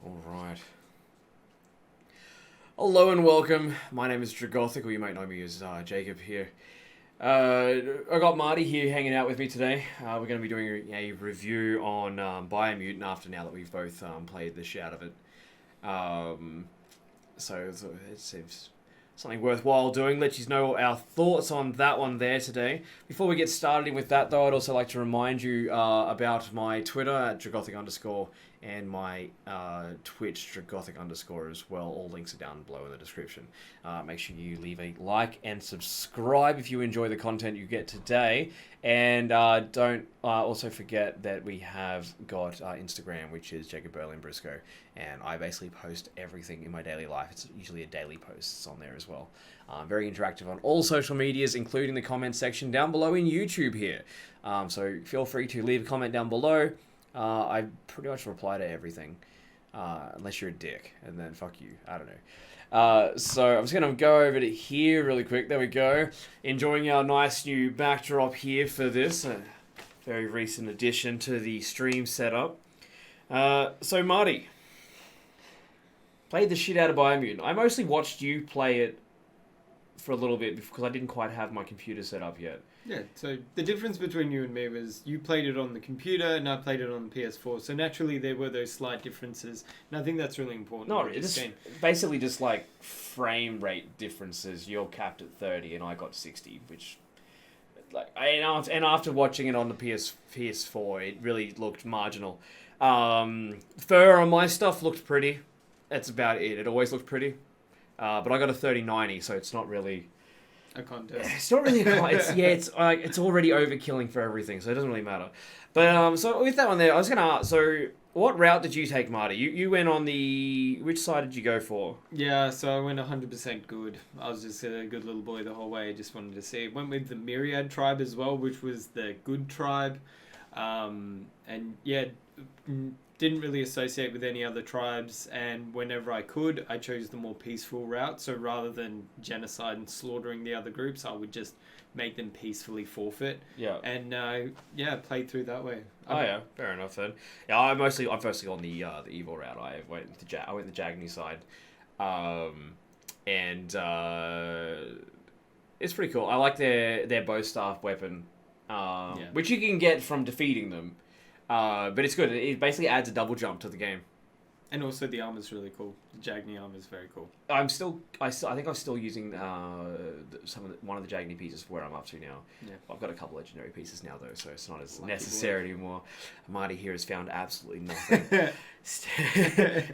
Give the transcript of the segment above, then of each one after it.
All right. Hello and welcome. My name is Dragothic, or you might know me as Jacob here. I got Marty here hanging out with me today. We're going to be doing a review on BioMutant after now that we've both played the shit out of it. So it seems something worthwhile doing. Let you know our thoughts on that one there today. Before we get started with that, though, I'd also like to remind you about my Twitter at Dragothic_, and my Twitch, Dragothic_ as well. All links are down below in the description. Make sure you leave a like and subscribe if you enjoy the content you get today. And don't also forget that we have got Instagram, which is Jacob Berlin Briscoe. And I basically post everything in my daily life. It's usually a daily post on there as well. Very interactive on all social medias, including the comment section down below in YouTube here. So feel free to leave a comment down below. I pretty much reply to everything, unless you're a dick, and then fuck you. I don't know. So I'm just going to go over to here really quick. There we go. Enjoying our nice new backdrop here for this. A very recent addition to the stream setup. So Marty, played the shit out of BioMutant. I mostly watched you play it for a little bit because I didn't quite have my computer set up yet. Yeah, so the difference between you and me was you played it on the computer and I played it on the PS4. So naturally there were those slight differences. And I think that's really important. No, it's basically just like frame rate differences. You're capped at 30 and I got 60, which... and after watching it on the PS4, it really looked marginal. Fur on my stuff looked pretty. That's about it. It always looked pretty. But I got a 3090, so it's not really... a contest. It's not really it's already overkilling for everything, so it doesn't really matter. But so with that one there, I was gonna ask, so what route did you take, Marty? You went on which side did you go for? Yeah, so I went 100% good. I was just a good little boy the whole way. I just wanted to see. Went with the Myriad tribe as well, which was the good tribe. And yeah, didn't really associate with any other tribes, and whenever I could, I chose the more peaceful route. So rather than genocide and slaughtering the other groups, I would just make them peacefully forfeit. Yeah. And played through that way. Yeah, fair enough then. Yeah, I'm mostly on the evil route. I went the Jagni side, and it's pretty cool. I like their bow staff weapon, which you can get from defeating them. But it's good. It basically adds a double jump to the game. And also the armor's really cool. The Jagni armor's very cool. I think I'm still using one of the Jagni pieces for where I'm up to now. Yeah. I've got a couple legendary pieces now though, so it's not as necessary anymore. Marty here has found absolutely nothing.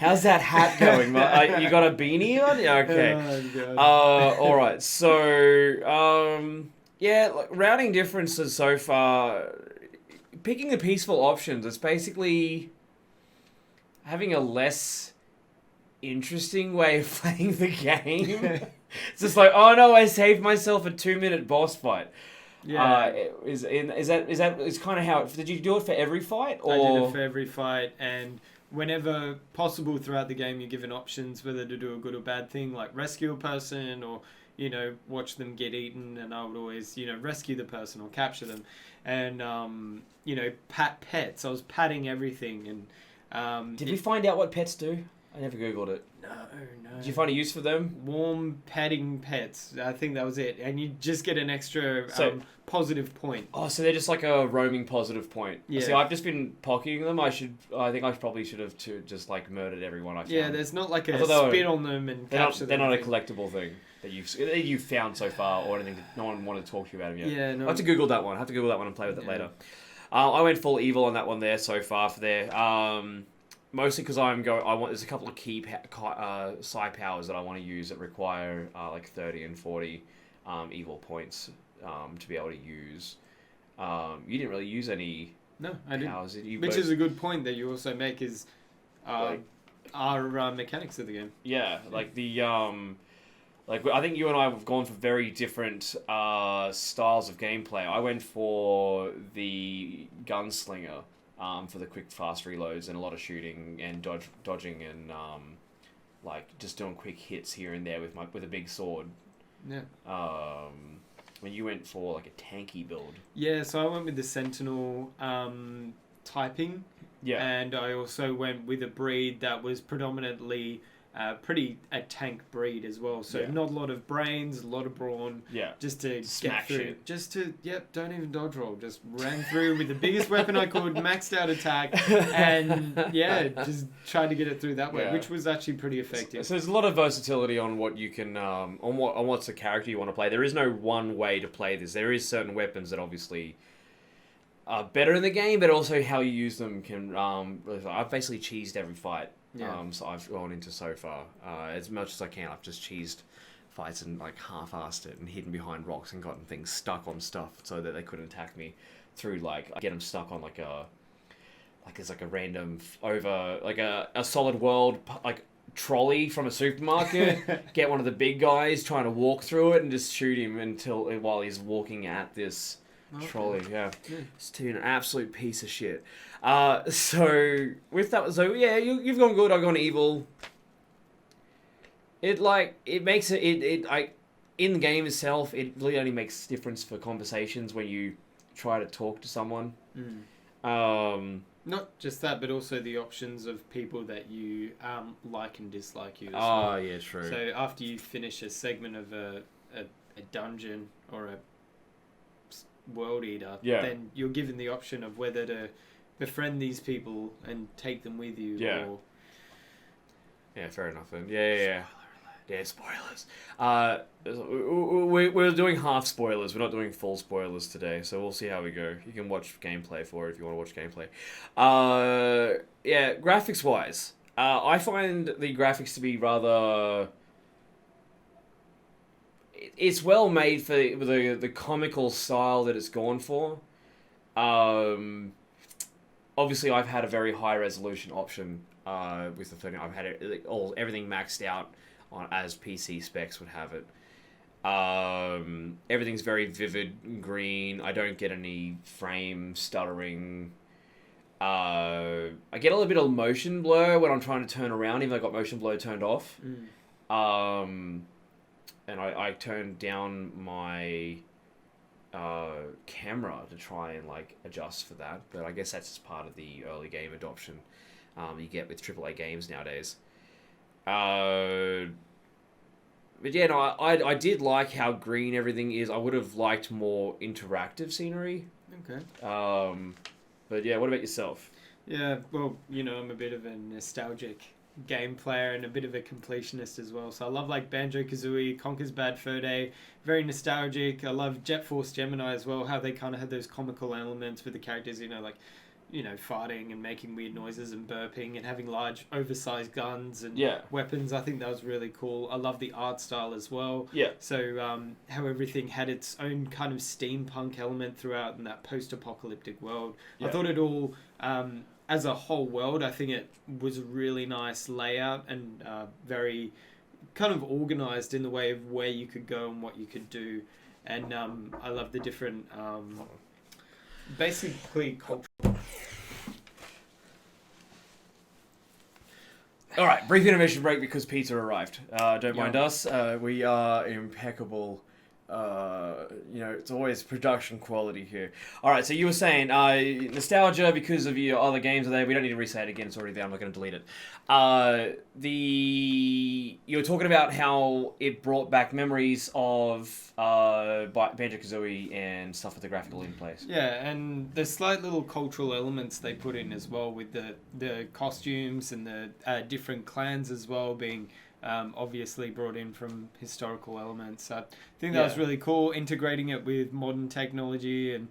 How's that hat going? You got a beanie on? Yeah, okay. Oh, all right. So routing differences so far. Picking the peaceful options, it's basically having a less interesting way of playing the game. It's just like, oh no, I saved myself a 2-minute boss fight. Yeah. Is that kind of how did you do it for every fight? Or? I did it for every fight, and whenever possible throughout the game, you're given options whether to do a good or bad thing, like rescue a person or, watch them get eaten, and I would always, rescue the person or capture them. And, pat pets. I was patting everything. And did we find out what pets do? I never Googled it. No. Did you find a use for them? Warm patting pets. I think that was it. And you just get an extra positive point. Oh, so they're just like a roaming positive point. Yeah. See, I've just been pocketing them. I think I probably should have just like murdered everyone I found. Yeah, there's not like a spit on them and capture them. They're not a collectible thing that you've found so far, or anything that no one wanted to talk to you about them yet. Yeah, no. I have to Google that one. And play with it later. I went full evil on that one there so far for there. Mostly because there's a couple of key psi powers that I want to use that require like 30 and 40 evil points to be able to use. You didn't really use any powers. Which is a good point that you also make is our mechanics of the game. Yeah, like I think you and I have gone for very different styles of gameplay. I went for the gunslinger. For the quick, fast reloads and a lot of shooting and dodging and just doing quick hits here and there with a big sword. Yeah. When you went for like a tanky build. Yeah, so I went with the Sentinel typing, Yeah. And I also went with a breed that was predominantly pretty a tank breed as well. So Yeah. not a lot of brains, a lot of brawn. Yeah. Just to Smack get through. shit. Just to, don't even dodge roll. Just ran through with the biggest weapon I could, maxed out attack, and just tried to get it through that way, which was actually pretty effective. So there's a lot of versatility on what you can, on what's the character you want to play. There is no one way to play this. There is certain weapons that obviously are better in the game, but also how you use them can. I've basically cheesed every fight. So I've gone into so far. As much as I can, I've just cheesed fights and like half-assed it and hidden behind rocks and gotten things stuck on stuff so that they couldn't attack me through like I get them stuck on like there's like a random over like a solid world like trolley from a supermarket. Get one of the big guys trying to walk through it and just shoot him while he's walking at this trolley. It's an absolute piece of shit. So with that, you've gone good. I've gone evil. It makes it in the game itself. It really only makes difference for conversations when you try to talk to someone. Not just that, but also the options of people that you like and dislike you as well. Oh, yeah, true. So after you finish a segment of a dungeon or a world eater, then you're given the option of whether to befriend these people and take them with you. Or... Yeah, fair enough then. Yeah, spoilers. We're doing half spoilers. We're not doing full spoilers today, so we'll see how we go. You can watch gameplay for it if you want to watch gameplay. Graphics-wise, I find the graphics to be rather... It's well made for the comical style that it's gone for. Obviously, I've had a very high resolution option with the 30. I've had everything maxed out on as PC specs would have it. Everything's very vivid green. I don't get any frame stuttering. I get a little bit of motion blur when I'm trying to turn around, even though I got motion blur turned off. And I turned down my camera to try and like adjust for that, but I guess that's just part of the early game adoption you get with AAA games nowadays. But yeah, no, I did like how green everything is. I would have liked more interactive scenery. Okay. But yeah, what about yourself? Yeah, well, I'm a bit of a nostalgic game player and a bit of a completionist as well. So I love like Banjo-Kazooie, Conker's Bad Fur Day, very nostalgic. I love Jet Force Gemini as well, how they kind of had those comical elements with the characters, farting and making weird noises and burping and having large oversized guns and weapons. I think that was really cool. I love the art style as well. Yeah. So how everything had its own kind of steampunk element throughout in that post-apocalyptic world. Yeah. I thought it all... as a whole world, I think it was a really nice layout and very kind of organized in the way of where you could go and what you could do. And I love the different, basically cultural... All right, brief intermission break because pizza arrived. Don't mind us. We are impeccable. It's always production quality here. All right, so you were saying nostalgia because of your other games are there. We don't need to re-say it again. It's already there. I'm not going to delete it. You were talking about how it brought back memories of Banjo-Kazooie and stuff with the graphical in place. Yeah, and the slight little cultural elements they put in as well with the costumes and the different clans as well being... obviously brought in from historical elements. I think that was really cool, integrating it with modern technology and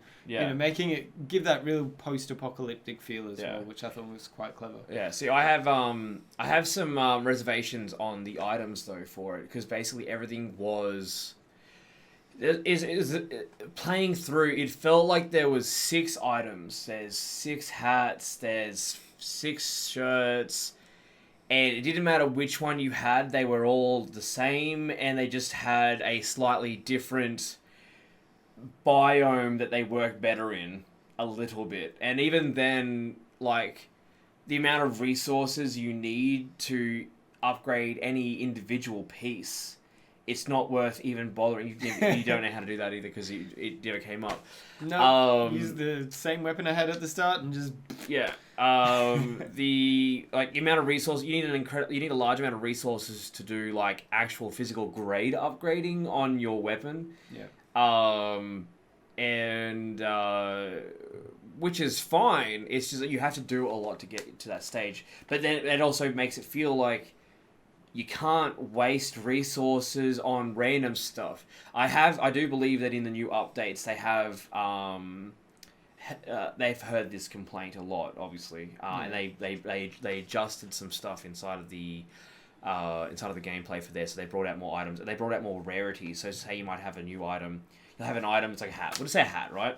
making it give that real post-apocalyptic feel as well, which I thought was quite clever. Yeah, see, I have some reservations on the items though for it, because basically everything was is playing through. It felt like there was 6 items. There's 6 hats. There's 6 shirts. And it didn't matter which one you had, they were all the same, and they just had a slightly different biome that they work better in a little bit. And even then, like, the amount of resources you need to upgrade any individual piece it's not worth even bothering. You don't know how to do that either because it never came up. No, use the same weapon I had at the start and just... Yeah. The amount of resources, you need a large amount of resources to do like actual physical grade upgrading on your weapon. Yeah. And which is fine. It's just that you have to do a lot to get to that stage. But then it also makes it feel like you can't waste resources on random stuff. I do believe that in the new updates they have they've heard this complaint a lot, obviously, and they adjusted some stuff inside of the gameplay for there. So they brought out more items. They brought out more rarities. So say you might have a new item. You'll have an item. It's like a hat. We'll just say a hat, right?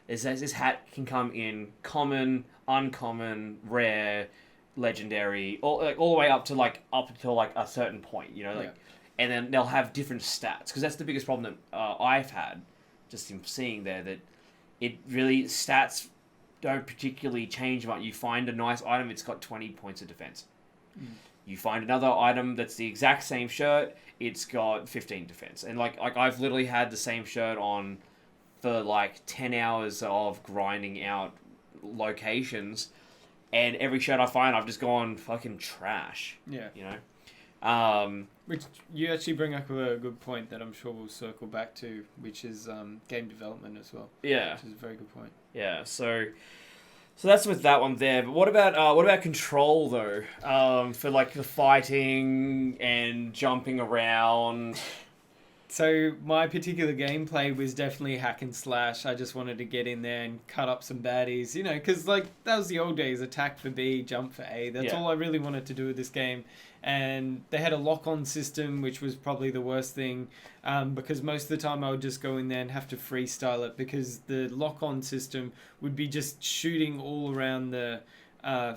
It says this hat can come in common, uncommon, rare, legendary, all the way up until a certain point, and then they'll have different stats because that's the biggest problem that I've had just in seeing there that it really stats don't particularly change much. You find a nice item, it's got 20 points of defense. You find another item that's the exact same shirt, it's got 15 defense, and like I've literally had the same shirt on for like 10 hours of grinding out locations. And every shirt I find, I've just gone fucking trash. Yeah. Which you actually bring up a good point that I'm sure we'll circle back to, which is game development as well. Yeah. Which is a very good point. Yeah. So that's with that one there. But what about control though? For like the fighting and jumping around. So my particular gameplay was definitely hack and slash. I just wanted to get in there and cut up some baddies, because that was the old days, attack for B, jump for A. That's all I really wanted to do with this game. And they had a lock-on system, which was probably the worst thing, because most of the time I would just go in there and have to freestyle it because the lock-on system would be just shooting all around the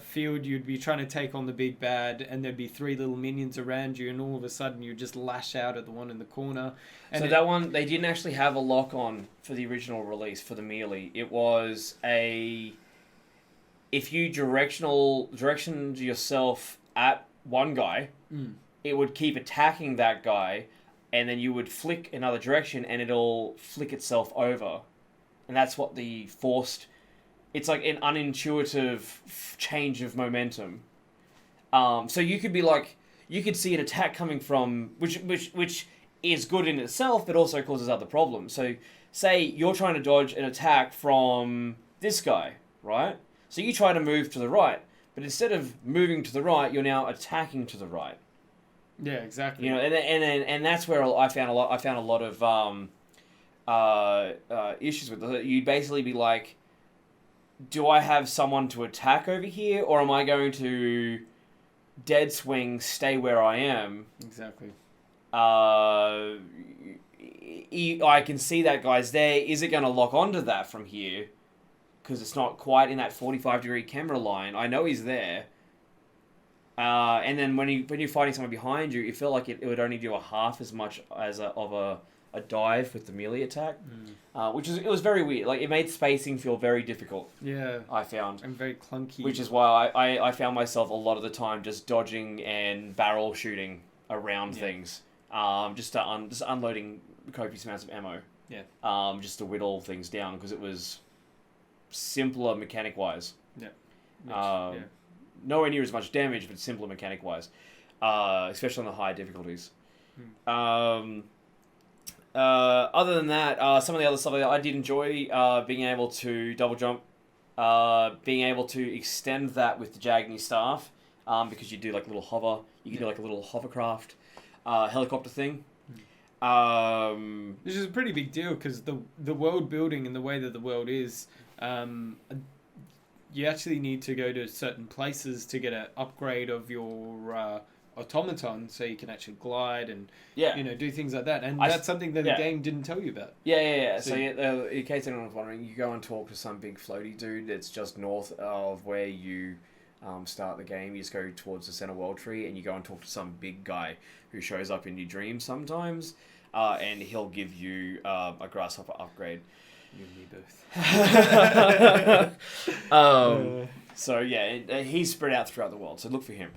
field. You'd be trying to take on the big bad and there'd be 3 little minions around you and all of a sudden you'd just lash out at the one in the corner. And so that one, they didn't actually have a lock on for the original release for the melee. It was if you directioned yourself at one guy, it would keep attacking that guy and then you would flick another direction and it'll flick itself over. And that's what the forced... It's like an unintuitive change of momentum. So you could be like, you could see an attack coming from, which is good in itself, but also causes other problems. So say you're trying to dodge an attack from this guy, right? So you try to move to the right, but instead of moving to the right, you're now attacking to the right. Yeah, exactly. And that's where I found a lot of issues with it. You'd basically be like, do I have someone to attack over here, or am I going to dead swing, stay where I am? Exactly. I can see that guy's there. Is it going to lock onto that from here? Because it's not quite in that 45-degree camera line. I know he's there. And then when you're fighting someone behind you, it felt like it would only do a half as much as a dive with the melee attack, it was very weird. Like, it made spacing feel very difficult. Yeah, I found, and very clunky. Which is why I found myself a lot of the time just dodging and barrel shooting around things, just unloading copious amounts of ammo. Yeah. Just to whittle things down because it was simpler mechanic wise. Yeah. Nowhere near as much damage, but simpler mechanic wise, especially on the higher difficulties. Other than that, some of the other stuff I did enjoy, being able to double jump, being able to extend that with the Jagni staff, because you do like a little hover, you can do like a little hovercraft, helicopter thing. Which is a pretty big deal because the world building and the way that the world is, you actually need to go to certain places to get an upgrade of your automaton so you can actually glide and do things like that, and that's something that the game didn't tell you about. So in case anyone's wondering, you go and talk to some big floaty dude that's just north of where you start the game. You just go towards the center world tree and you go and talk to some big guy who shows up in your dreams sometimes, and he'll give you a grasshopper upgrade. You and me both. So yeah, he's spread out throughout the world. So look for him.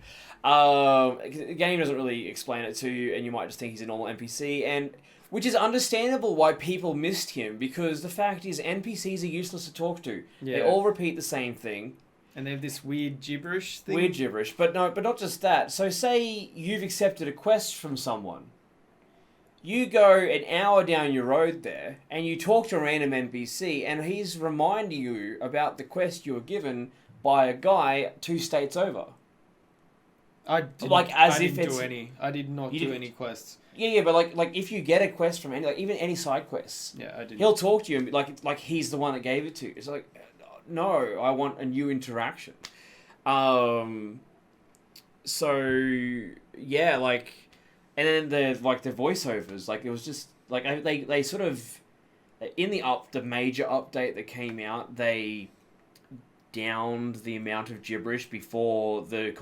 The game doesn't really explain it to you, and you might just think he's a normal NPC, and which is understandable why people missed him, because the fact is NPCs are useless to talk to. Yeah. They all repeat the same thing. And they have this weird gibberish thing. Weird gibberish, but not just that. So say you've accepted a quest from someone. You go an hour down your road there, and you talk to a random NPC, and he's reminding you about the quest you were given by a guy 2 states over. I didn't, Like, as I if didn't it's- do any. I did not You do didn't- any quests. Yeah, but like if you get a quest from any, like even any side quests, Yeah, I did. he'll talk to you and be like he's the one that gave it to you. It's like, no, I want a new interaction. So yeah, like, and then the voiceovers, like it was just like they sort of in the major update that came out, they downed the amount of gibberish before the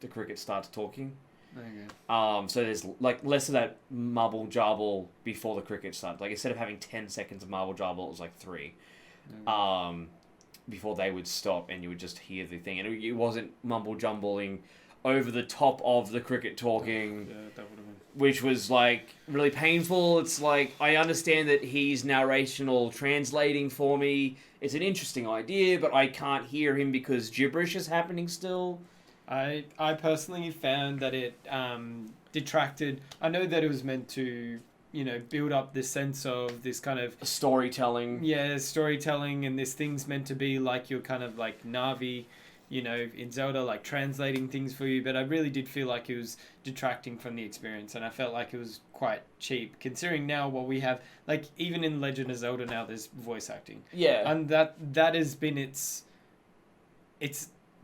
cricket starts talking. Okay. So there's like less of that mumble jabble before the cricket started. Like instead of having 10 seconds of mumble jabble, it was like 3. Okay. Before they would stop and you would just hear the thing, and it wasn't mumble jumbling over the top of the cricket talking, Yeah, that would have been. which was like really painful. It's like, I understand that he's narrational translating for me. It's an interesting idea, but I can't hear him because gibberish is happening still. I personally found that it detracted. I know that it was meant to, build up this sense of this kind of Storytelling. storytelling, and this thing's meant to be like you're kind of like Navi, in Zelda, like translating things for you. But I really did feel like it was detracting from the experience, and I felt like it was quite cheap considering now what we have. Like even in Legend of Zelda now, there's voice acting, Yeah. and that has been its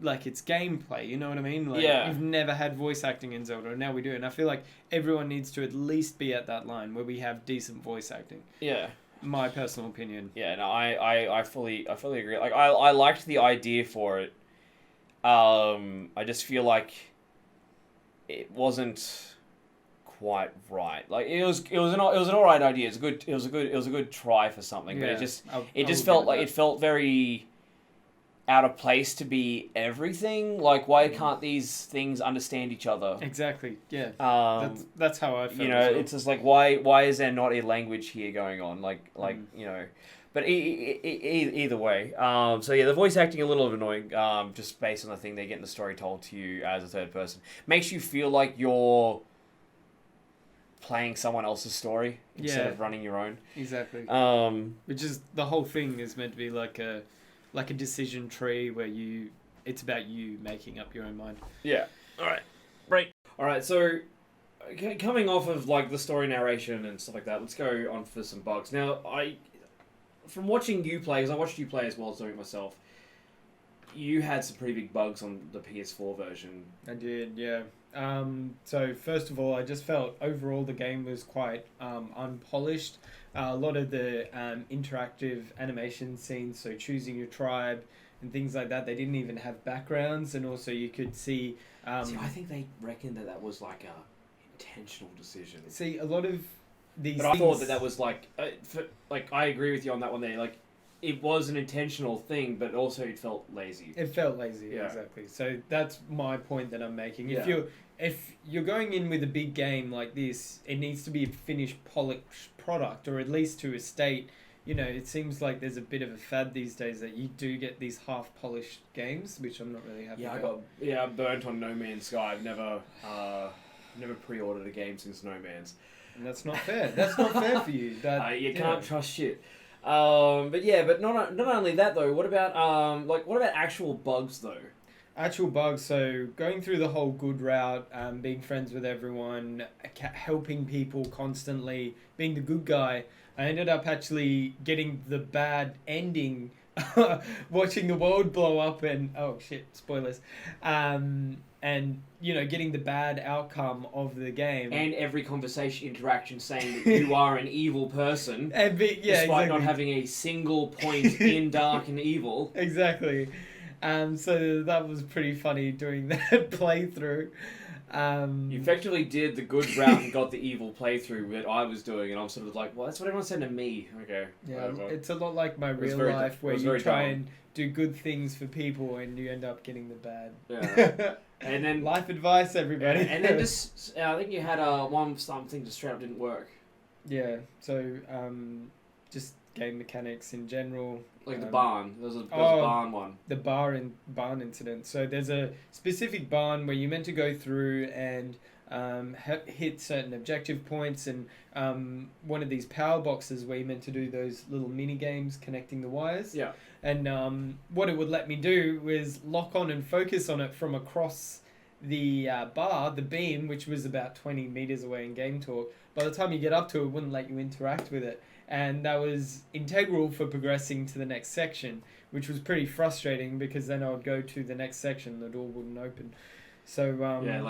like its gameplay, you know what I mean? Like, Yeah. we've never had voice acting in Zelda, and now we do. And I feel like everyone needs to at least be at that line where we have decent voice acting. Yeah. My personal opinion. Yeah, no, I fully agree. Like I liked the idea for it. I just feel like it wasn't quite right. Like it was an alright idea. It was a good try for something, but it just felt like it felt very out of place to be everything. Like, why can't these things understand each other? Exactly. Yeah. That's how I felt. It's just like, why is there not a language here going on? But either way. So yeah, the voice acting a little annoying. Just based on the thing they're getting the story told to you as a third person, makes you feel like you're playing someone else's story instead of running your own. Exactly. Which is the whole thing is meant to be like a decision tree where it's about you making up your own mind. Yeah. All right. Right. All right. So, coming off of like the story narration and stuff like that, let's go on for some bugs. Now, from watching you play, because I watched you play as well as doing it myself, you had some pretty big bugs on the PS4 version. I did, yeah. So first of all, I just felt overall the game was quite unpolished. A lot of the interactive animation scenes, so choosing your tribe and things like that, they didn't even have backgrounds, and also you could see... See, I think they reckoned that was like a intentional decision. See, a lot of these But I thought that was like... I agree with you on that one there. Like, it was an intentional thing, but also it felt lazy. It felt lazy, Yeah. exactly. So that's my point that I'm making. Yeah. If you're going in with a big game like this, it needs to be a finished, polished product, or at least to a state. It seems like there's a bit of a fad these days that you do get these half-polished games, which I'm not really happy about. I burnt on No Man's Sky. I've never pre-ordered a game since No Man's. And that's not fair. That's not fair for you. You can't trust shit. But not only that though. What about actual bugs though? Actual bugs, so going through the whole good route, being friends with everyone, helping people constantly, being the good guy, I ended up actually getting the bad ending, watching the world blow up and, oh shit, spoilers, and, getting the bad outcome of the game. And every conversation interaction saying that you are an evil person, despite not having a single point in dark and evil. Exactly. So that was pretty funny doing that playthrough. You effectively did the good route and got the evil playthrough that I was doing, and I'm sort of like, well, that's what everyone said to me. Okay. Yeah, whatever. it's a lot like my real very life where it was you very try dumb. and do good things for people and you end up getting the bad. Yeah. And then Life advice, everybody. and then just I think you had something just straight up didn't work. Yeah, so just game mechanics in general. Like the barn. There was a barn one. The barn incident. So there's a specific barn where you're meant to go through and hit certain objective points, and one of these power boxes where you're meant to do those little mini games connecting the wires. Yeah. And what it would let me do was lock on and focus on it from across the the beam, which was about 20 meters away in game talk. By the time you get up to it, it wouldn't let you interact with it. And that was integral for progressing to the next section, which was pretty frustrating because then I would go to the next section, the door wouldn't open. So yeah,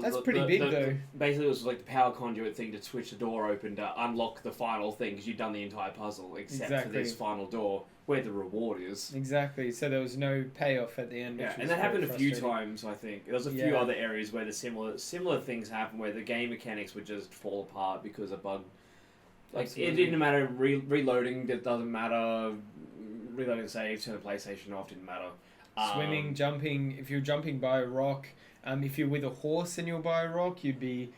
that's pretty big though. Basically, it was like the power conduit thing to switch the door open to unlock the final thing because you'd done the entire puzzle except for this final door where the reward is. Exactly. So there was no payoff at the end. Yeah, which and was that happened a few frustrating. times. I think there was a few other areas where the similar things happen where the game mechanics would just fall apart because of bug. Like Absolutely. it didn't matter reloading. It doesn't matter. Reloading saves, turn the PlayStation off didn't matter. Swimming, jumping. If you're jumping by a rock, if you're with a horse and you're by a rock, you'd be.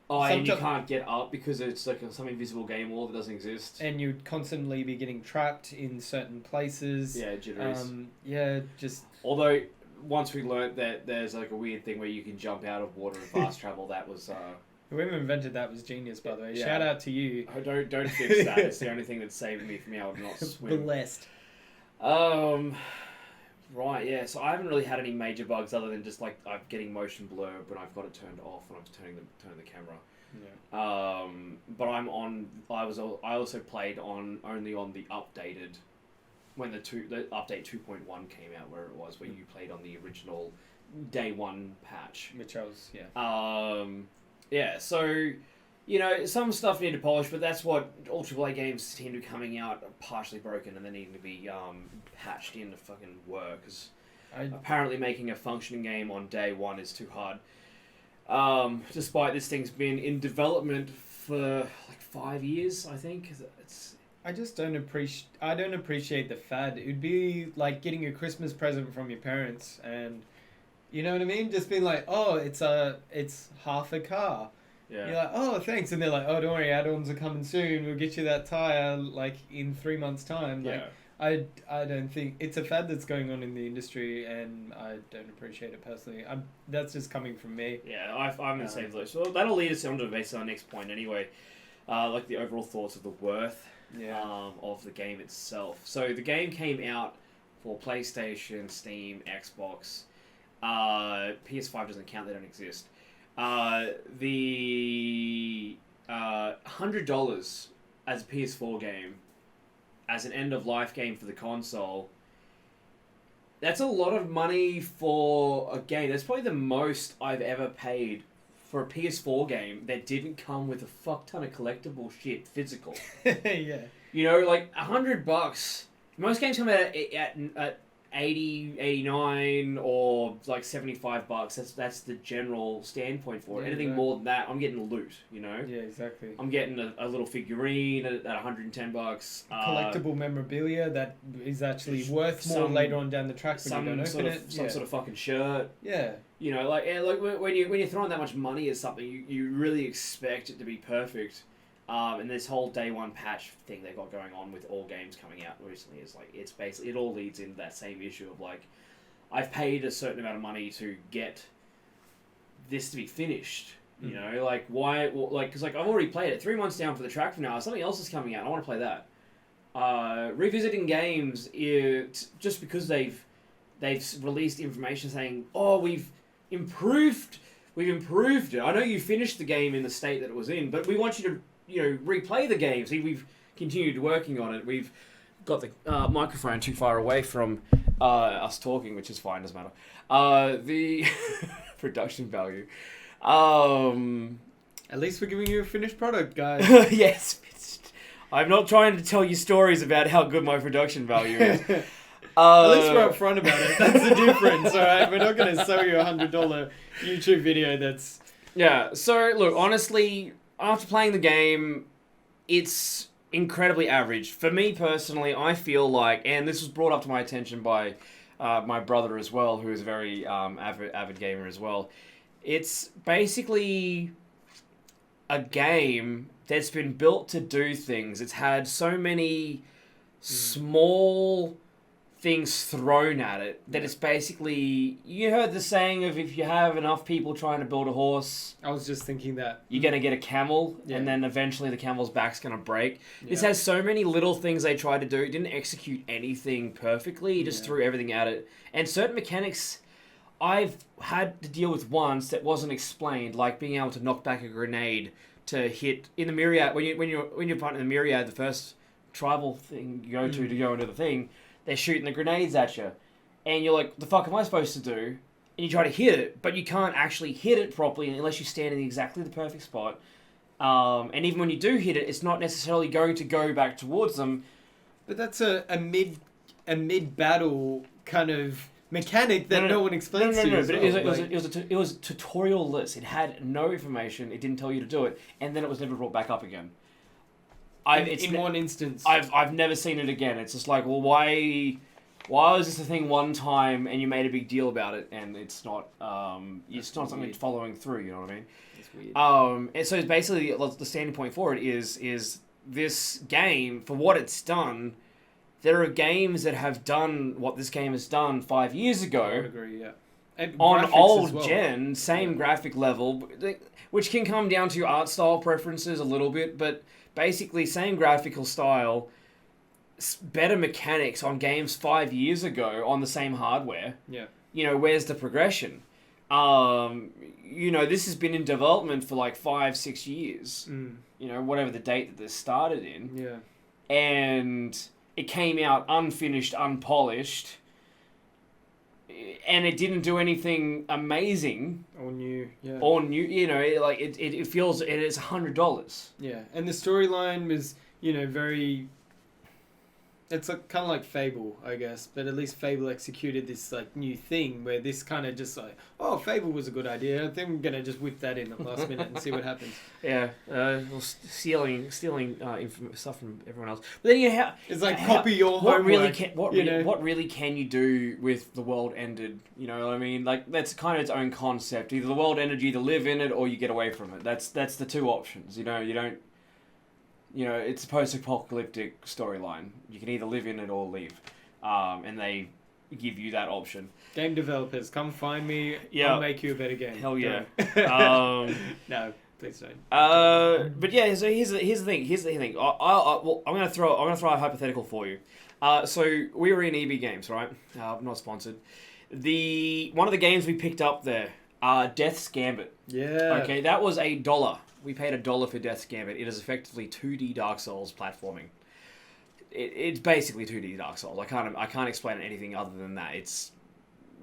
Oh, and you can't get up because it's like some invisible game wall that doesn't exist. And you'd constantly be getting trapped in certain places. Yeah, jitters. Just. Although once we learnt that there's like a weird thing where you can jump out of water and fast travel, that was. Whoever invented that was genius, by the way. Yeah. Shout out to you. Oh, don't fix that. It's the only thing that saved me from being able to not swim. Blessed. Right, yeah. So I haven't really had any major bugs other than just like I'm getting motion blur when I've got it turned off when I'm turning the camera. Yeah. But I also played only on the updated when the update 2.1 came out, where it was where you played on the original day one patch. Which I was Yeah, so, you know, some stuff need to polish, but that's what all AAA games seem to be coming out partially broken and they need to be patched in to fucking work, because apparently making a functioning game on day one is too hard. Despite this thing's been in development for like 5 years, I think. I just don't appreciate the fad. It'd be like getting a Christmas present from your parents and... You know what I mean? Just being like, oh, it's half a car. Yeah. You're like, oh, thanks. And they're like, oh, don't worry, add-ons are coming soon. We'll get you that tire, like, in 3 months' time. Like, Yeah. I don't think... It's a fad that's going on in the industry, and I don't appreciate it personally. That's just coming from me. Yeah, I'm in the same place. So that'll lead us on to basically our next point anyway. Like the overall thoughts of the worth of the game itself. So the game came out for PlayStation, Steam, Xbox... PS5 doesn't count, they don't exist. The $100 as a PS4 game, as an end-of-life game for the console, that's a lot of money for a game. That's probably the most I've ever paid for a PS4 game that didn't come with a fuck ton of collectible shit physical. Yeah. You know, like $100. Most games come out at 80, 89 or like $75. That's the general standpoint for it. Yeah, Anything right. more than that, I'm getting loot, you know? Yeah, exactly. I'm getting a little figurine at $110. Collectible memorabilia that is actually worth more later on down the track when you don't open it. Some sort of fucking shirt. Yeah. You know, like when you're throwing that much money at something, you really expect it to be perfect. And this whole day one patch thing they got going on with all games coming out recently is like, it's basically, it all leads into that same issue of like, I've paid a certain amount of money to get this to be finished. You know, like why? Like, because like I've already played it. 3 months down for the track from now, something else is coming out. I want to play that. Revisiting games, just because they've released information saying, oh, we've improved it. I know you finished the game in the state that it was in, but we want you to, you know, replay the game. See, we've continued working on it. We've got the microphone too far away from us talking, which is fine, doesn't matter. The production value. At least we're giving you a finished product, guys. Yes. I'm not trying to tell you stories about how good my production value is. At least we're upfront about it. That's the difference, alright? We're not going to sell you a $100 YouTube video that's... Yeah, so look, honestly, after playing the game, it's incredibly average. For me personally, I feel like, and this was brought up to my attention by my brother as well, who is a very avid gamer as well. It's basically a game that's been built to do things. It's had so many small things thrown at it that it's basically, you heard the saying of if you have enough people trying to build a horse, I was just thinking that you're going to get a camel, Yeah. and then eventually the camel's back's going to break. Yeah. This has so many little things they tried to do. It didn't execute anything perfectly. It just Yeah. threw everything at it. And certain mechanics I've had to deal with once that wasn't explained, like being able to knock back a grenade to hit in the myriad. When you're fighting the myriad, the first tribal thing you go to go into the thing, they're shooting the grenades at you, and you're like, the fuck am I supposed to do? And you try to hit it, but you can't actually hit it properly unless you stand in exactly the perfect spot. And even when you do hit it, it's not necessarily going to go back towards them. But that's a mid battle kind of mechanic that no one explains to you. But it was tutorial-less. It had no information. It didn't tell you to do it, and then it was never brought back up again. In one instance, I've never seen it again. It's just like, well, why was this a thing one time and you made a big deal about it, and it's not something that's following through. You know what I mean? It's weird. And so it's basically the standing point for it is this game, for what it's done. There are games that have done what this game has done 5 years ago. I would agree, yeah. And On graphics old as well. gen, same graphic level, which can come down to your art style preferences a little bit, but basically same graphical style, better mechanics on games 5 years ago on the same hardware. Yeah. You know, where's the progression? You know, this has been in development for like 5-6 years. You know, whatever the date that this started in. Yeah. And it came out unfinished, unpolished, and it didn't do anything amazing Or new, yeah. You know, it feels it is $100. Yeah, and the storyline was, you know, very... It's like, kind of like Fable, I guess, but at least Fable executed this like new thing where this kind of just like, oh, Fable was a good idea. I think I'm gonna just whip that in at the last minute and see what happens. Yeah, stealing stuff from everyone else. But then it's like copy your homework. What really can you do with the world ended? You know what I mean? Like that's kind of its own concept. Either the world ended, you either live in it or you get away from it. That's the two options. You know, you don't. You know, it's a post-apocalyptic storyline. You can either live in it or leave. And they give you that option. Game developers, come find me. Yeah. I'll make you a better game. Hell yeah. No, please don't. But yeah, so here's the thing. I'm gonna throw a hypothetical for you. So we were in EB Games, right? Not sponsored. One of the games we picked up there, Death's Gambit. Yeah. Okay, that was $1. We paid $1 for Death's Gambit. It is effectively 2D Dark Souls platforming. It's basically 2D Dark Souls. I can't explain it anything other than that. It's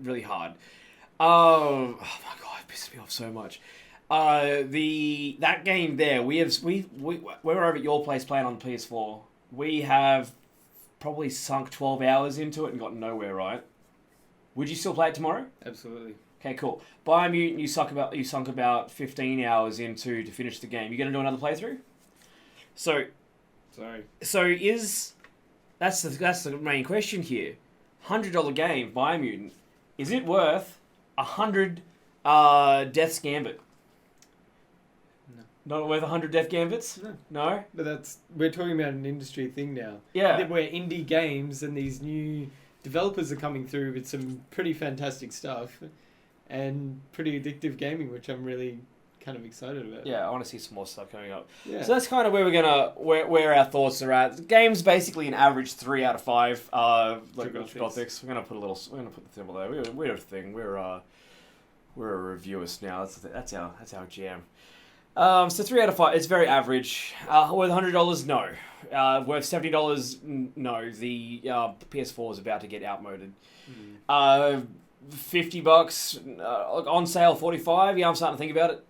really hard. Oh my god, it pisses me off so much. That game there, we were over at your place playing on the PS4. We have probably sunk 12 hours into it and got nowhere, right? Would you still play it tomorrow? Absolutely. Okay, cool. BioMutant, you sunk about 15 hours into to finish the game. You gonna do another playthrough? So that's the main question here. $100 game, BioMutant, is it worth 100 Death's Gambit? No. Not worth 100 Death Gambits? No. But we're talking about an industry thing now. Yeah. Where indie games and these new developers are coming through with some pretty fantastic stuff. And pretty addictive gaming, which I'm really kind of excited about. Yeah, I want to see some more stuff coming up. Yeah. So that's kind of where our thoughts are at. The game's basically an average 3 out of 5. Like Dragothic. We're gonna put the symbol there. We're a thing. We're a reviewist now. That's our jam. So 3 out of 5. It's very average. Worth $100? No. Worth $70? No. The PS4 is about to get outmoded. $50 on sale, 45. Yeah, I'm starting to think about it.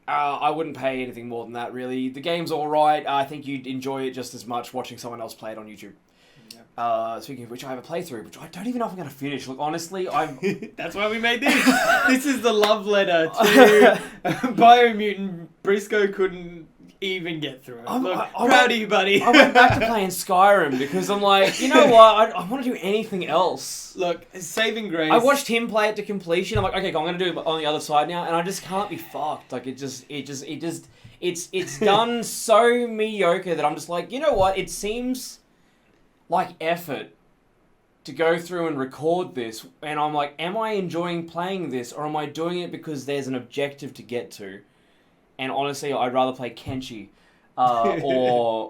I wouldn't pay anything more than that, really. The game's all right. I think you'd enjoy it just as much watching someone else play it on YouTube. Speaking of which, I have a playthrough, which I don't even know if I'm going to finish. Look, honestly, I'm... That's why we made this. This is the love letter to BioMutant. Briscoe couldn't even get through it. Proud of you, buddy. I went back to playing Skyrim because I'm like, you know what? I want to do anything else. Look, saving grace. I watched him play it to completion. I'm like, okay, I'm going to do it on the other side now, and I just can't be fucked. Like, it's done so mediocre that I'm just like, you know what? It seems like effort to go through and record this, and I'm like, am I enjoying playing this, or am I doing it because there's an objective to get to? And honestly, I'd rather play Kenshi, or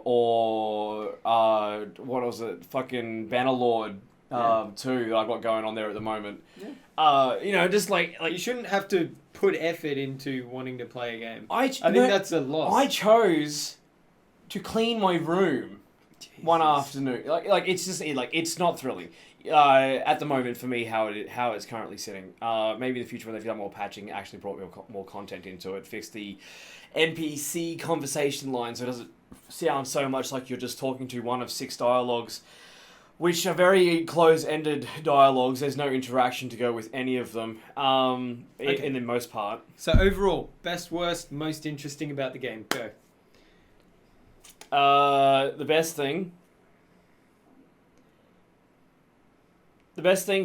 what was it, fucking Bannerlord 2 that I've got going on there at the moment. Yeah. Just like you shouldn't have to put effort into wanting to play a game. I think no, that's a loss. I chose to clean my room. Jesus. One afternoon, like it's just it's not thrilling at the moment for me how it's currently sitting. Maybe in the future when they've done more patching, actually brought more content into it, fixed the NPC conversation line so it doesn't sound so much like you're just talking to one of 6 dialogues, which are very close-ended dialogues. There's no interaction to go with any of them, in the most part. So overall, best, worst, most interesting about the game. Go. The best thing,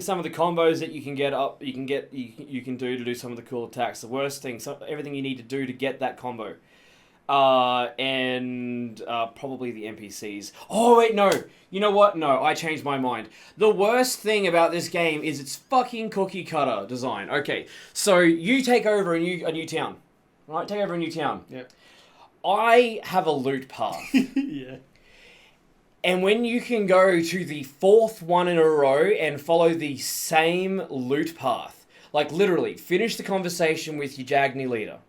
some of the combos that you can get up, you can do to do some of the cool attacks. The worst thing, everything you need to do to get that combo, and probably the NPCs. Oh wait, no. You know what? No, I changed my mind. The worst thing about this game is its fucking cookie cutter design. Okay, so you take over a new town, right? Take over a new town. Yep. I have a loot path. Yeah. And when you can go to the 4th one in a row and follow the same loot path, like literally finish the conversation with your Jagni leader,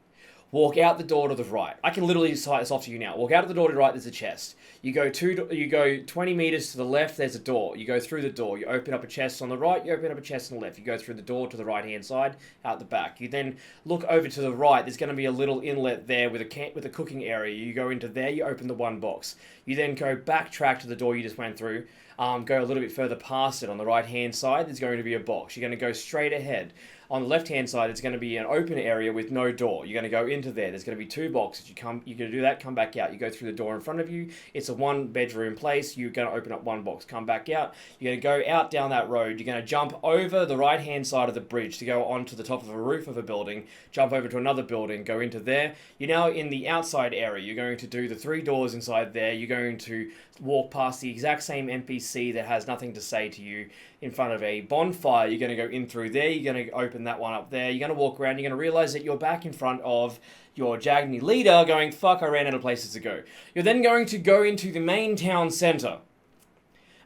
walk out the door to the right. I can literally cite this off to you now. Walk out the door to the right, there's a chest. You go 20 meters to the left, there's a door. You go through the door. You open up a chest on the right, you open up a chest on the left. You go through the door to the right-hand side, out the back. You then look over to the right. There's going to be a little inlet there with a cooking area. You go into there, you open the one box. You then go backtrack to the door you just went through. Go a little bit further past it. On the right-hand side, there's going to be a box. You're going to go straight ahead. On the left-hand side, it's going to be an open area with no door. You're going to go into there. There's going to be 2 boxes. You're going to do that, come back out. You go through the door in front of you. It's a 1-bedroom place. You're going to open up one box, come back out. You're going to go out down that road. You're going to jump over the right-hand side of the bridge to go onto the top of a roof of a building, jump over to another building, go into there. You're now in the outside area. You're going to do the 3 doors inside there. You're going to walk past the exact same NPC that has nothing to say to you in front of a bonfire. You're going to go in through there. You're going to open that one up there. You're going to walk around. You're going to realize that you're back in front of your Jagni leader going, fuck, I ran out of places to go. You're then going to go into the main town center.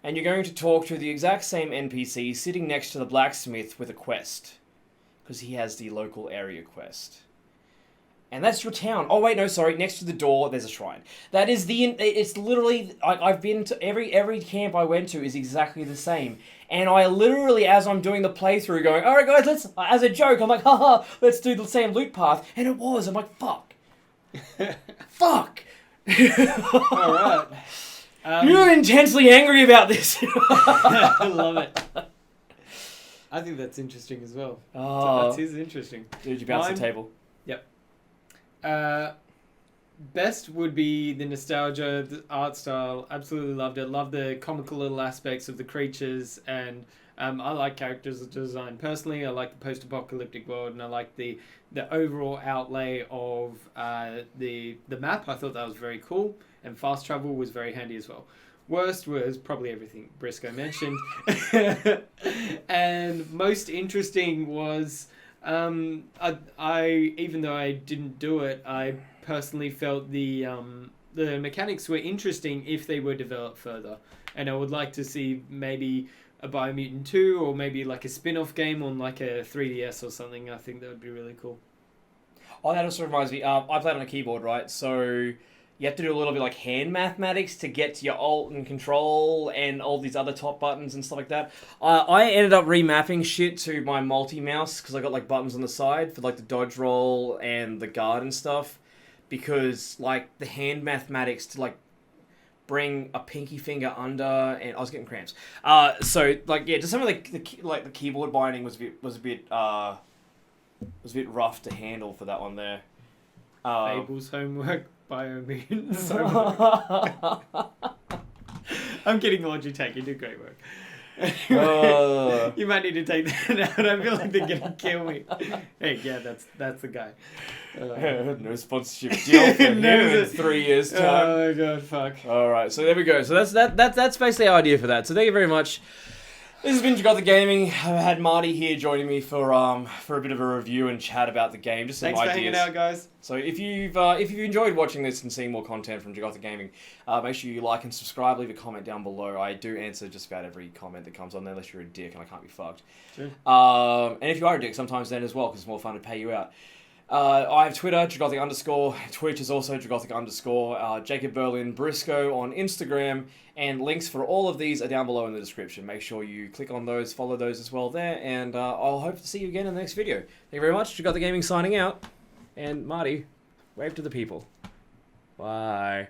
And you're going to talk to the exact same NPC sitting next to the blacksmith with a quest. Because he has the local area quest. And that's your town. Oh, wait, no, sorry. Next to the door, there's a shrine. That is it's literally, I've been to, every camp I went to is exactly the same. And I literally, as I'm doing the playthrough, going, all right, guys, let's, as a joke, I'm like, haha, let's do the same loot path. And it was. I'm like, fuck. Fuck. All right. You're intensely angry about this. I love it. I think that's interesting as well. Oh. That is interesting. Dude, you bounced the table. Yep. Best would be the nostalgia, the art style. Absolutely loved it. Loved the comical little aspects of the creatures, and I like characters design personally. I like the post-apocalyptic world, and I like the overall outlay of the map. I thought that was very cool, and fast travel was very handy as well. Worst was probably everything Briscoe mentioned, and most interesting was I even though I didn't do it, I personally felt the mechanics were interesting if they were developed further, and I would like to see maybe a BioMutant 2 or maybe like a spin-off game on like a 3DS or something. I think that would be really cool. Oh, that also reminds me, I played on a keyboard, right? So you have to do a little bit like hand mathematics to get to your Alt and Control and all these other top buttons and stuff like that. I ended up remapping shit to my multi-mouse because I got like buttons on the side for like the dodge roll and the guard and stuff, because like the hand mathematics to like bring a pinky finger under, and I was getting cramps. So like yeah, just some of the keyboard binding was a bit rough to handle for that one there. Fable's homework, BioMutant homework. I'm kidding, Logitech. You do great work. You might need to take that out. I feel like they're gonna kill me. Hey, yeah, that's the guy. No sponsorship deal for him in 3 years' time. Oh my god, fuck. All right, so there we go. So that's basically our idea for that. So thank you very much. This has been Dragothic Gaming. I've had Marty here joining me for a bit of a review and chat about the game. Just some Thanks ideas. for hanging out, guys. So if you've enjoyed watching this and seeing more content from Dragothic Gaming, make sure you like and subscribe. Leave a comment down below. I do answer just about every comment that comes on there, unless you're a dick and I can't be fucked. Sure. And if you are a dick, sometimes then as well, because it's more fun to pay you out. I have Twitter, Dragothic_. Twitch is also Dragothic_. Jacob Berlin Briscoe on Instagram. And links for all of these are down below in the description. Make sure you click on those, follow those as well there. And I'll hope to see you again in the next video. Thank you very much. Dragothic Gaming signing out. And Marty, wave to the people. Bye.